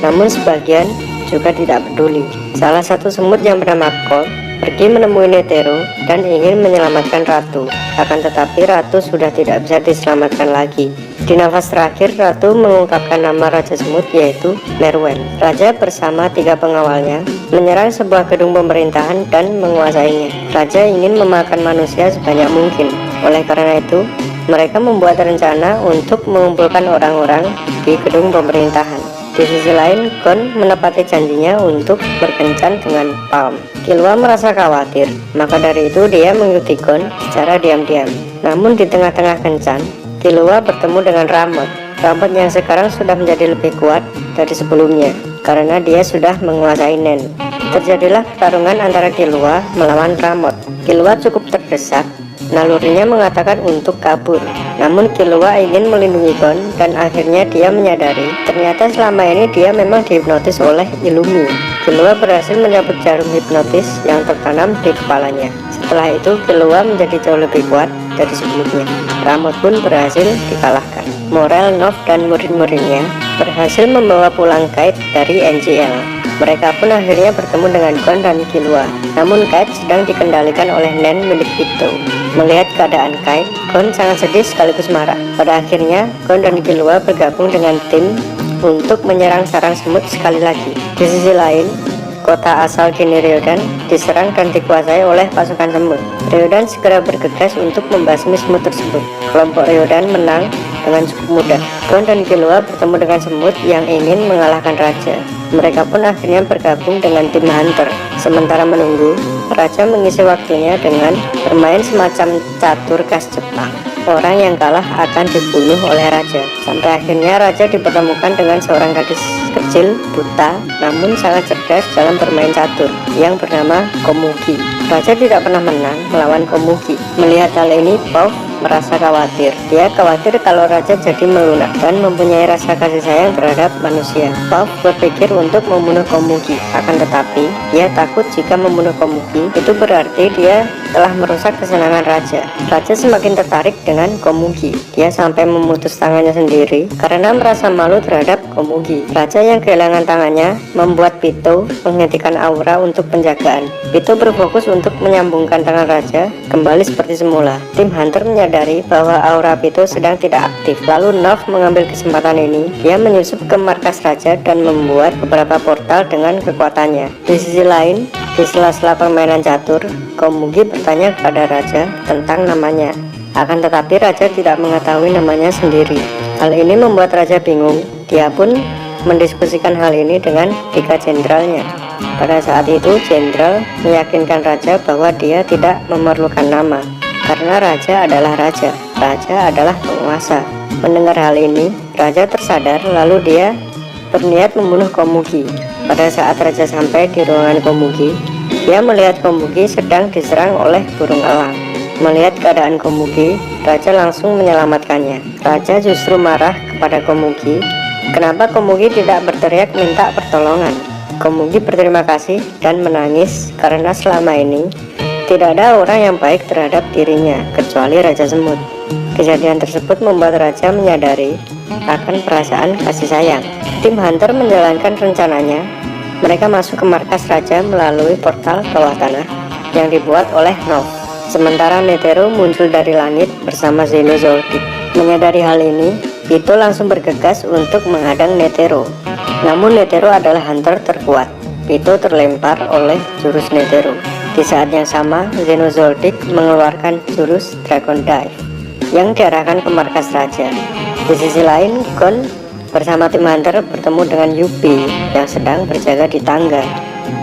Namun sebagian juga tidak peduli. Salah satu semut yang bernama Colt pergi menemui Netero dan ingin menyelamatkan Ratu. Akan tetapi Ratu sudah tidak bisa diselamatkan lagi. Di nafas terakhir, Ratu mengungkapkan nama Raja Semut, yaitu Merwen. Raja bersama 3 pengawalnya menyerang sebuah gedung pemerintahan dan menguasainya. Raja ingin memakan manusia sebanyak mungkin. Oleh karena itu, mereka membuat rencana untuk mengumpulkan orang-orang di gedung pemerintahan. Di sisi lain, Gon menepati janjinya untuk berkencan dengan Palm. Killua merasa khawatir, maka dari itu dia mengikuti Gon secara diam-diam. Namun di tengah-tengah kencan, Killua bertemu dengan Ramot. Ramot yang sekarang sudah menjadi lebih kuat dari sebelumnya karena dia sudah menguasai Nen. Terjadilah pertarungan antara Killua melawan Ramot. Killua cukup terdesak Nalurinya mengatakan untuk kabur. Namun Killua ingin melindungi Gon dan akhirnya dia menyadari ternyata selama ini dia memang dihipnotis oleh Illumi. Killua berhasil mencabut jarum hipnotis yang tertanam di kepalanya. Setelah itu Killua menjadi jauh lebih kuat dari sebelumnya. Ramot pun berhasil dikalahkan. Morel, Nov, dan murid-muridnya berhasil membawa pulang Kite dari NGL. Mereka pun akhirnya bertemu dengan Gon dan Killua. Namun Kite sedang dikendalikan oleh Nen milik Pitou. Melihat keadaan Kite, Gon sangat sedih sekaligus marah. Pada akhirnya, Gon dan Killua bergabung dengan tim untuk menyerang sarang semut sekali lagi. Di sisi lain, kota asal kini Ryodan diserang dan dikuasai oleh pasukan semut. Ryodan segera bergegas untuk membasmi semut tersebut. Kelompok Ryodan menang dengan cukup mudah. Gon dan Killua bertemu dengan semut yang ingin mengalahkan raja. Mereka pun akhirnya bergabung dengan tim Hunter. Sementara menunggu, raja mengisi waktunya dengan bermain semacam catur khas Jepang. Orang yang kalah akan dibunuh oleh raja. Sampai akhirnya raja dipertemukan dengan seorang gadis kecil, buta, namun sangat cerdas dalam bermain catur, yang bernama Komugi. Raja tidak pernah menang melawan Komugi. Melihat hal ini, Pop merasa khawatir. Dia khawatir kalau raja jadi melunak dan mempunyai rasa kasih sayang terhadap manusia. Pop berpikir untuk membunuh Komugi. Akan tetapi, dia takut jika membunuh Komugi, itu berarti dia telah merusak kesenangan raja. Raja semakin tertarik dengan Komugi. Dia sampai memutus tangannya sendiri karena merasa malu terhadap Komugi. Raja yang kehilangan tangannya membuat Pitou menghentikan aura untuk penjagaan. Pitou berfokus untuk menyambungkan tangan raja kembali seperti semula. Tim Hunter menyadari bahwa aura Pitou sedang tidak aktif. Lalu Nov mengambil kesempatan ini. Dia menyusup ke markas raja dan membuat beberapa portal dengan kekuatannya. Di sisi lain, di sela-sela permainan catur, Komugi bertanya kepada raja tentang namanya. Akan tetapi raja tidak mengetahui namanya sendiri. Hal ini membuat raja bingung. Dia pun mendiskusikan hal ini dengan 3 jenderalnya. Pada saat itu jenderal meyakinkan raja bahwa dia tidak memerlukan nama, karena raja adalah raja. Raja adalah penguasa. Mendengar hal ini, raja tersadar lalu dia berniat membunuh Komugi. Pada saat raja sampai di ruangan Komugi, dia melihat Komugi sedang diserang oleh burung elang. Melihat keadaan Komugi, raja langsung menyelamatkannya. Raja justru marah kepada Komugi. Kenapa Komugi tidak berteriak minta pertolongan? Komugi berterima kasih dan menangis karena selama ini tidak ada orang yang baik terhadap dirinya kecuali Raja Semut. Kejadian tersebut membuat raja menyadari akan perasaan kasih sayang. Tim Hunter menjalankan rencananya. Mereka masuk ke markas raja melalui portal bawah tanah yang dibuat oleh Nov. Sementara Netero muncul dari langit bersama Zeno Zoldyck. Menyadari hal ini, Pitou langsung bergegas untuk menghadang Netero. Namun Netero adalah hunter terkuat. Pitou terlempar oleh jurus Netero. Di saat yang sama, Zeno Zoldyck mengeluarkan jurus Dragon Dive yang diarahkan ke markas raja. Di sisi lain, Gon bersama tim Hunter bertemu dengan Yubi yang sedang berjaga di tangga.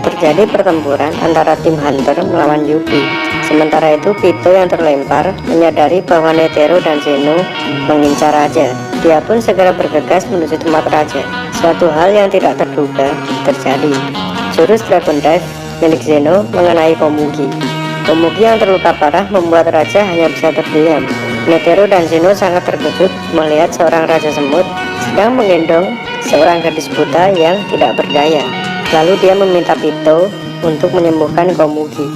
Terjadi pertempuran antara tim Hunter melawan Yubi. Sementara itu, Pitou yang terlempar menyadari bahwa Netero dan Zeno mengincar raja. Dia pun segera bergegas menuju tempat raja. Suatu hal yang tidak terduga terjadi. Jurus Dragon Dive milik Zeno mengenai Komugi. Komugi yang terluka parah membuat raja hanya bisa terdiam. Netero dan Zeno sangat terkejut melihat seorang raja semut sedang menggendong seorang gadis buta yang tidak berdaya. Lalu dia meminta Pitou untuk menyembuhkan Komugi.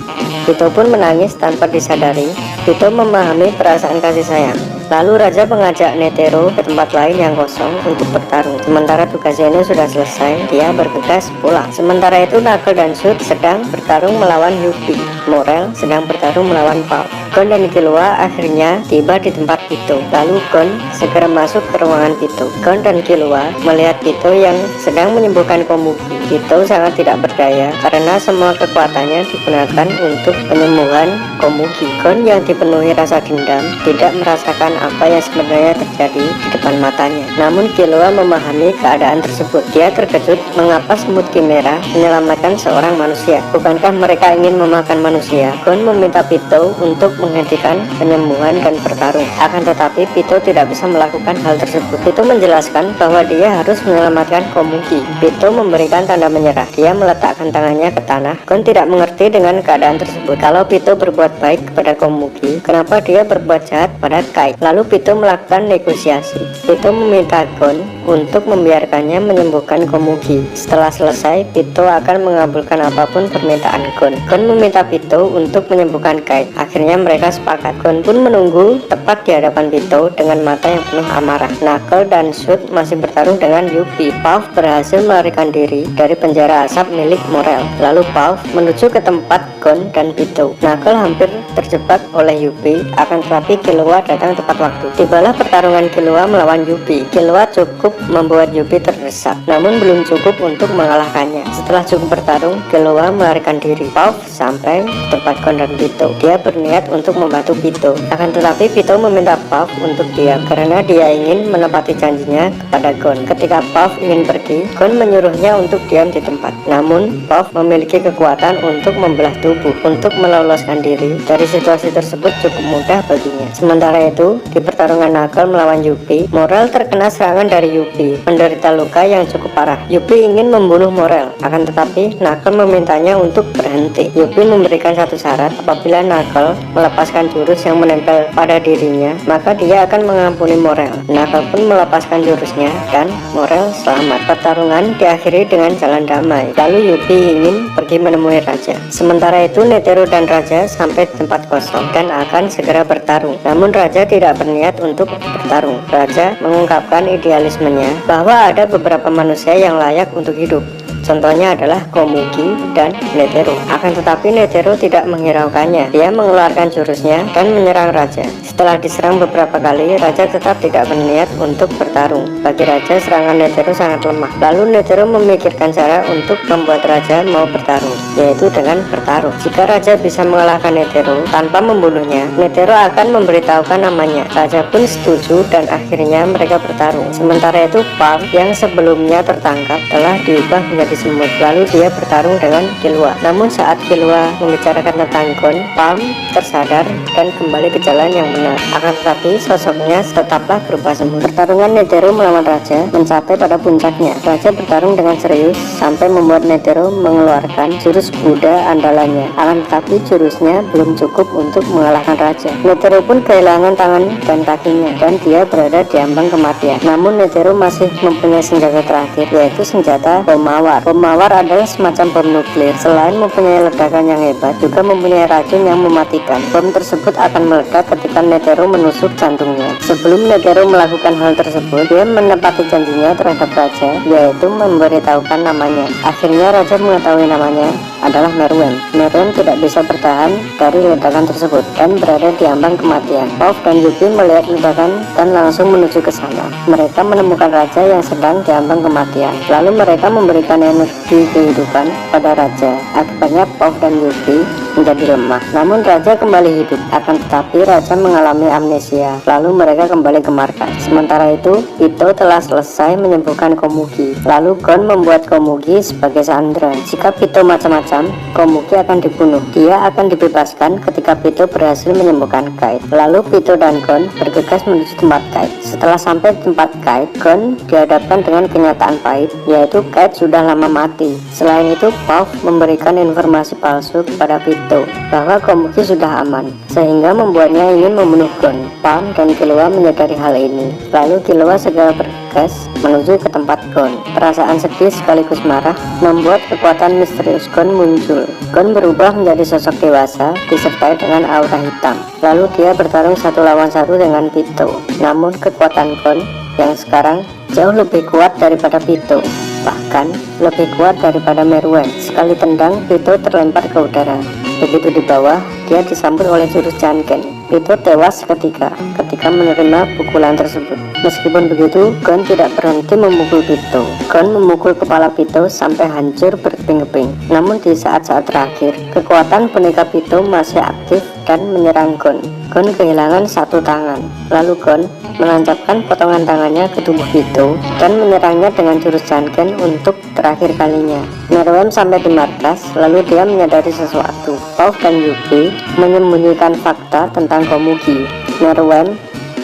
Pitou pun menangis tanpa disadari. Pitou memahami perasaan kasih sayang. Lalu raja mengajak Netero ke tempat lain yang kosong untuk bertarung. Sementara tugas Zeno sudah selesai, dia bergegas pulang. Sementara itu Knuckle dan Shoot sedang bertarung melawan Yubi. Morel sedang bertarung melawan Paul. Gon dan Killua akhirnya tiba di tempat Pitou. Lalu Gon segera masuk ke ruangan Pitou. Gon dan Killua melihat Pitou yang sedang menyembuhkan Komugi. Pitou sangat tidak berdaya karena semua kekuatannya digunakan untuk penyembuhan Komugi. Gon yang dipenuhi rasa dendam tidak merasakan apa yang sebenarnya terjadi di depan matanya. Namun Killua memahami keadaan tersebut. Dia terkejut mengapa semut kimera menyelamatkan seorang manusia. Bukankah mereka ingin memakan manusia? Gon meminta Pitou untuk menghentikan penyembuhan dan bertarung. Akan tetapi Pitou tidak bisa melakukan hal tersebut. Pitou menjelaskan bahwa dia harus menyelamatkan Komugi. Pitou memberikan tanda menyerah. Dia meletakkan tangannya ke tanah. Gon tidak mengerti dengan keadaan tersebut. Kalau Pitou berbuat baik kepada Komugi, kenapa dia berbuat jahat pada Kite? Lalu Pitou melakukan negosiasi. Pitou meminta Gon untuk membiarkannya menyembuhkan Komugi. Setelah selesai, Pitou akan mengabulkan apapun permintaan Gon. Gon meminta Pitou untuk menyembuhkan Kite. Akhirnya mereka sepakat. Gon pun menunggu tepat di hadapan Pitou dengan mata yang penuh amarah. Knuckle dan Shoot masih bertarung dengan Yuppie. Puff berhasil melarikan diri dari penjara asap milik Morel. Lalu Puff menuju ke tempat Gon dan Pitou. Knuckle hampir terjebak oleh Yuppie, akan tetapi Killua datang tepat waktu. Tibalah pertarungan Killua melawan Yuppie. Killua cukup membuat Yuppie terdesak, namun belum cukup untuk mengalahkannya. Setelah cukup bertarung, Killua melarikan diri. Puff sampai tempat Gon dan Pitou. Dia berniat untuk membantu Pitou, akan tetapi Pitou meminta Puff untuk diam karena dia ingin menepati janjinya kepada Gon. Ketika Puff ingin pergi, Gon menyuruhnya untuk diam di tempat. Namun Puff memiliki kekuatan untuk membelah tubuh. Untuk meloloskan diri dari situasi tersebut cukup mudah baginya. Sementara itu, di pertarungan Knuckle melawan Yuppie, Morel terkena serangan dari Yuppie, menderita luka yang cukup parah. Yuppie ingin membunuh Morel, akan tetapi Knuckle memintanya untuk berhenti. Yuppie memberikan satu syarat, apabila Knuckle melepaskan jurus yang menempel pada dirinya, maka dia akan mengampuni Morel. Knuckle pun melepaskan jurusnya dan Morel selamat. Pertarungan diakhiri dengan jalan damai. Lalu Yuppie ingin pergi menemui Raja. Sementara itu Netero dan Raja sampai di tempat kosong dan akan segera bertarung. Namun Raja tidak berniat untuk bertarung. Raja mengungkapkan idealismenya bahwa ada beberapa manusia yang layak untuk hidup. Contohnya adalah Komugi dan Netero. Akan tetapi Netero tidak menghiraukannya. Dia mengeluarkan jurusnya dan menyerang Raja. Setelah diserang beberapa kali, Raja tetap tidak berniat untuk bertarung. Bagi Raja, serangan Netero sangat lemah. Lalu Netero memikirkan cara untuk membuat Raja mau bertarung, yaitu dengan bertarung. Jika Raja bisa mengalahkan Netero tanpa membunuhnya, Netero akan memberitahukan namanya. Raja pun setuju dan akhirnya mereka bertarung. Sementara itu Puff yang sebelumnya tertangkap telah diubah menjadi semut. Lalu dia bertarung dengan Killua. Namun saat Killua membicarakan tentang Gon, Puff tersadar dan kembali ke jalan yang benar. Akan tetapi sosoknya tetaplah berupa semut. Pertarungan Netero melawan Raja mencapai pada puncaknya. Raja bertarung dengan serius sampai membuat Netero mengeluarkan jurus Buddha andalannya. Akan tetapi jurusnya belum cukup untuk mengalahkan Raja. Netero pun kehilangan tangan dan kakinya dan dia berada di ambang kematian. Namun Netero masih mempunyai senjata terakhir, yaitu senjata bom mawar. Bom mawar adalah semacam bom nuklir. Selain mempunyai ledakan yang hebat, juga mempunyai racun yang mematikan. Bom tersebut akan meledak ketika Netero menusuk jantungnya. Sebelum Netero melakukan hal tersebut, dia menepati janjinya terhadap Raja, yaitu memberitahukan namanya. Akhirnya Raja mengetahui namanya adalah Meruem. Meruem tidak bisa bertahan dari ledakan tersebut dan berada di ambang kematian. Puff dan Yuppie melihat ledakan dan langsung menuju ke sana. Mereka menemukan Raja yang sedang di ambang kematian. Lalu mereka memberikan energi kehidupan pada Raja. Akibatnya Puff dan Yuppie menjadi lemah. Namun Raja kembali hidup. Akan tetapi Raja mengalami amnesia. Lalu mereka kembali ke markas. Sementara itu, Pitou telah selesai menyembuhkan Komugi. Lalu Gon membuat Komugi sebagai sandera. Jika Pitou macam-macam, Komugi akan dibunuh. Dia akan dibebaskan ketika Pitou berhasil menyembuhkan Kite. Lalu Pitou dan Gon bergegas menuju tempat Kite. Setelah sampai di tempat Kite, Gon dihadapkan dengan kenyataan pahit, yaitu Kite sudah lama mati. Selain itu, Puff memberikan informasi palsu kepada Pitou bahwa Komugi sudah aman, sehingga membuatnya ingin membunuh Gon. Puff dan Killua menyadari hal ini. Lalu Killua segera bergegas menuju ke tempat Gon. Perasaan sedih sekaligus marah membuat kekuatan misterius Gon muncul. Gon berubah menjadi sosok dewasa disertai dengan aura hitam. Lalu dia bertarung satu lawan satu dengan Pitou. Namun kekuatan Gon yang sekarang jauh lebih kuat daripada Pitou, bahkan lebih kuat daripada Meruem. Sekali tendang, Pitou terlempar ke udara. Begitu di bawah, dia disambut oleh jurus Janken. Pitou tewas ketika menerima pukulan tersebut. Meskipun begitu, Gon tidak berhenti memukul Pitou. Gon memukul kepala Pitou sampai hancur berkeping-keping. Namun di saat-saat terakhir, kekuatan boneka Pitou masih aktif dan menyerang Gon. Gon kehilangan satu tangan. Lalu Gon menancapkan potongan tangannya ke tubuh Vito dan menyerangnya dengan jurus Janken untuk terakhir kalinya. Meruem sampai di markas, lalu dia menyadari sesuatu. Puff dan Yuppie menyembunyikan fakta tentang Komugi. Meruem,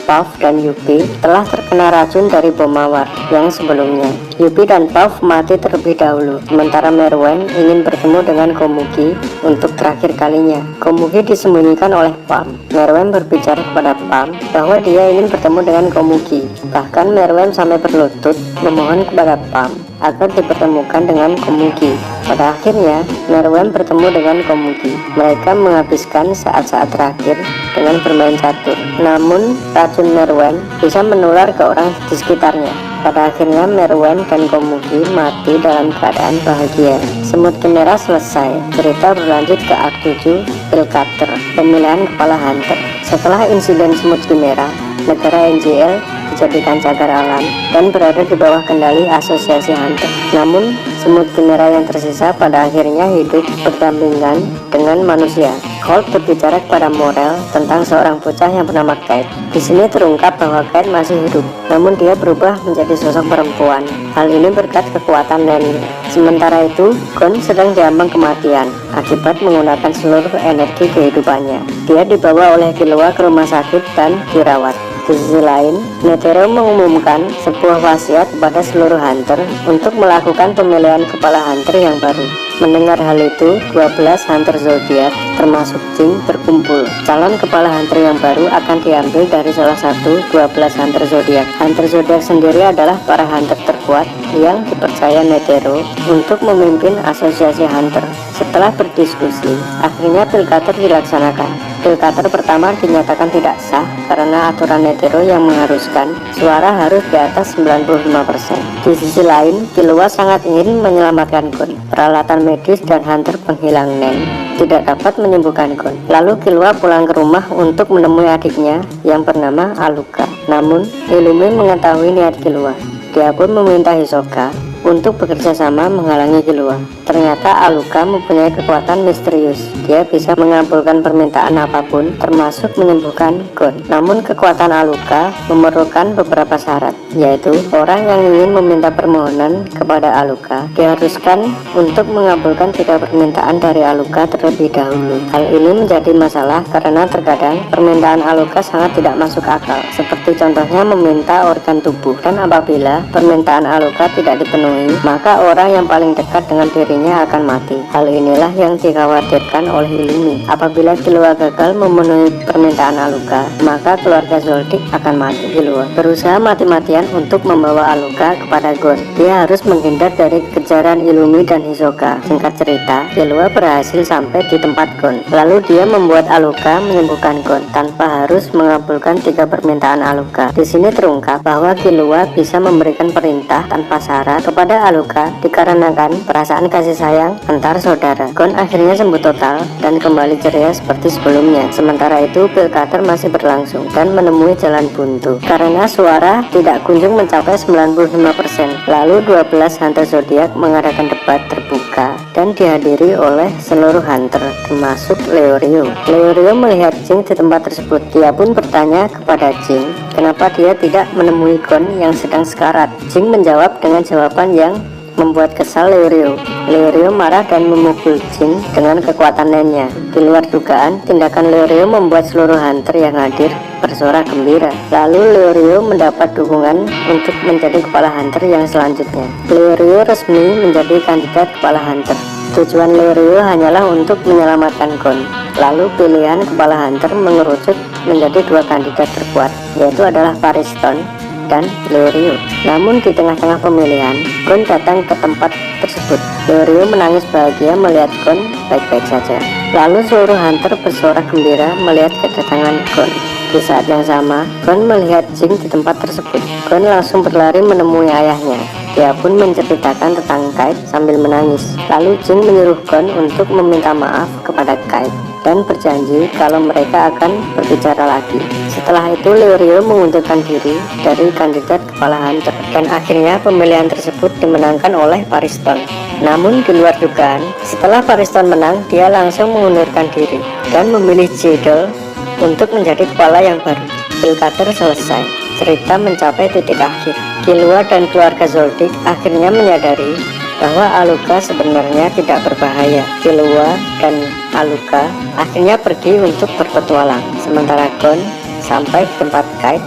Puff dan Yuppie telah terkena racun dari bom mawar yang sebelumnya. Yuppie dan Puff mati terlebih dahulu, sementara Meruem ingin bertemu dengan Komugi untuk terakhir kalinya. Komugi disembunyikan oleh Pam. Meruem berbicara kepada Pam bahwa dia ingin bertemu dengan Komugi. Bahkan Meruem sampai berlutut memohon kepada Pam agar dipertemukan dengan Komugi. Pada akhirnya, Meruem bertemu dengan Komugi. Mereka menghabiskan saat-saat terakhir dengan bermain catur. Namun, racun Meruem bisa menular ke orang di sekitarnya. Pada akhirnya, Meruem dan Komugi mati dalam keadaan bahagia. Semut Chimera selesai. Cerita berlanjut ke Akt 7, Pilcater, pemilihan kepala Hunter. Setelah insiden Semut Chimera, negara NGL dijadikan cagar alam dan berada di bawah kendali Asosiasi Hunter. Namun, semut Chimera yang tersisa pada akhirnya hidup berdampingan dengan manusia. Colt berbicara kepada Morel tentang seorang bocah yang bernama Kate. Di sini terungkap bahwa Kate masih hidup, namun dia berubah menjadi sosok perempuan. Hal ini berkat kekuatan Lenny. Sementara itu, Gon sedang diambang kematian akibat menggunakan seluruh energi kehidupannya. Dia dibawa oleh Killua ke rumah sakit dan dirawat. Di sisi lain, Netero mengumumkan sebuah wasiat kepada seluruh hunter untuk melakukan pemilihan kepala hunter yang baru. Mendengar hal itu, 12 hunter zodiak termasuk Jing berkumpul. Calon kepala hunter yang baru akan diambil dari salah satu 12 hunter zodiak. Hunter zodiak sendiri adalah para hunter terkuat yang dipercaya Netero untuk memimpin asosiasi hunter. Setelah berdiskusi, akhirnya Pilcater dilaksanakan. Pilcater pertama dinyatakan tidak sah karena aturan Netero yang mengharuskan suara harus di atas 95%. Di sisi lain, Killua sangat ingin menyelamatkan Gon. Peralatan medis dan hunter penghilang Nen tidak dapat menyembuhkan Gon. Lalu Killua pulang ke rumah untuk menemui adiknya yang bernama Aluka. Namun, Illumi mengetahui niat Killua. Dia pun meminta Hisoka untuk bekerja sama menghalangi Killua. Ternyata Aluka mempunyai kekuatan misterius. Dia bisa mengabulkan permintaan apapun, termasuk menyembuhkan Gon. Namun kekuatan Aluka memerlukan beberapa syarat, yaitu orang yang ingin meminta permohonan kepada Aluka diharuskan untuk mengabulkan 3 permintaan dari Aluka terlebih dahulu. Hal ini menjadi masalah karena terkadang permintaan Aluka sangat tidak masuk akal, seperti contohnya meminta organ tubuh, dan apabila permintaan Aluka tidak dipenuhi, maka orang yang paling dekat dengan dirinya akan mati. Hal inilah yang dikhawatirkan oleh Illumi. Apabila Killua gagal memenuhi permintaan Aluka, maka keluarga Zoldyck akan mati. Killua berusaha mati-matian untuk membawa Aluka kepada Gon. Dia harus menghindar dari kejaran Illumi dan Hisoka. Singkat cerita, Killua berhasil sampai di tempat Gon. Lalu dia membuat Aluka menyembuhkan Gon tanpa harus mengabulkan 3 permintaan Aluka. Di sini terungkap bahwa Killua bisa memberikan perintah tanpa syarat kepada Aluka dikarenakan perasaan kasih sayang antar saudara. Gon akhirnya sembuh total dan kembali ceria seperti sebelumnya. Sementara itu, Pilcater masih berlangsung dan menemui jalan buntu karena suara tidak kunjung mencapai 95%. Lalu 12 hunter zodiak mengadakan debat terbuka dan dihadiri oleh seluruh hunter termasuk Leorio. Leorio melihat Jing di tempat tersebut. Dia pun bertanya kepada Jing kenapa dia tidak menemui Gon yang sedang sekarat. Jing menjawab dengan jawaban yang membuat kesal Leorio. Leorio marah dan memukul Jing dengan kekuatan Nennya. Di luar dugaan, tindakan Leorio membuat seluruh hunter yang hadir bersorak gembira. Lalu Leorio mendapat dukungan untuk menjadi kepala hunter yang selanjutnya. Leorio resmi menjadi kandidat kepala hunter. Tujuan Leorio hanyalah untuk menyelamatkan Gon. Lalu pilihan kepala hunter mengerucut menjadi 2 kandidat terkuat, yaitu adalah Pariston dan Leorio. Namun di tengah-tengah pemilihan, Gon datang ke tempat tersebut. Leorio menangis bahagia melihat Gon baik-baik saja. Lalu seluruh hunter bersorak gembira melihat kedatangan Gon. Di saat yang sama, Gon melihat Jing di tempat tersebut. Gon langsung berlari menemui ayahnya. Dia pun menceritakan tentang Kite sambil menangis. Lalu Jing menyuruh Gon untuk meminta maaf kepada Kite dan berjanji kalau mereka akan berbicara lagi. Setelah itu, Leorio mengundurkan diri dari kandidat kepala hunter dan akhirnya pemilihan tersebut dimenangkan oleh Pariston. Namun di luar dugaan, setelah Pariston menang, dia langsung mengundurkan diri dan memilih Jeddle untuk menjadi kepala yang baru. Pilkater selesai. Cerita mencapai titik akhir. Killua dan keluarga Zoldyck akhirnya menyadari bahwa Alluka sebenarnya tidak berbahaya. Killua dan Alluka akhirnya pergi untuk berpetualang, sementara Gon sampai ke tempat Kite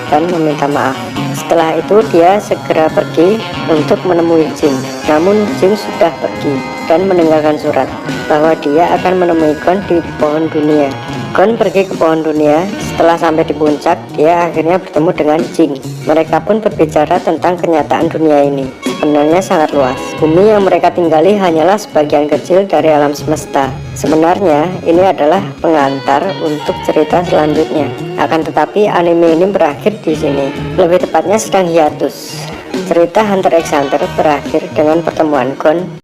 dan meminta maaf. Setelah itu dia segera pergi untuk menemui Jing. Namun Jing sudah pergi dan meninggalkan surat bahwa dia akan menemui Gon di pohon dunia. Gon pergi ke pohon dunia. Setelah sampai di puncak, dia akhirnya bertemu dengan Jing. Mereka pun berbicara tentang kenyataan dunia ini. Sebenarnya sangat luas. Bumi yang mereka tinggali hanyalah sebagian kecil dari alam semesta. Sebenarnya ini adalah pengantar untuk cerita selanjutnya. Akan tetapi anime ini berakhir di sini. Lebih tepatnya sedang hiatus. Cerita Hunter x Hunter berakhir dengan pertemuan Gon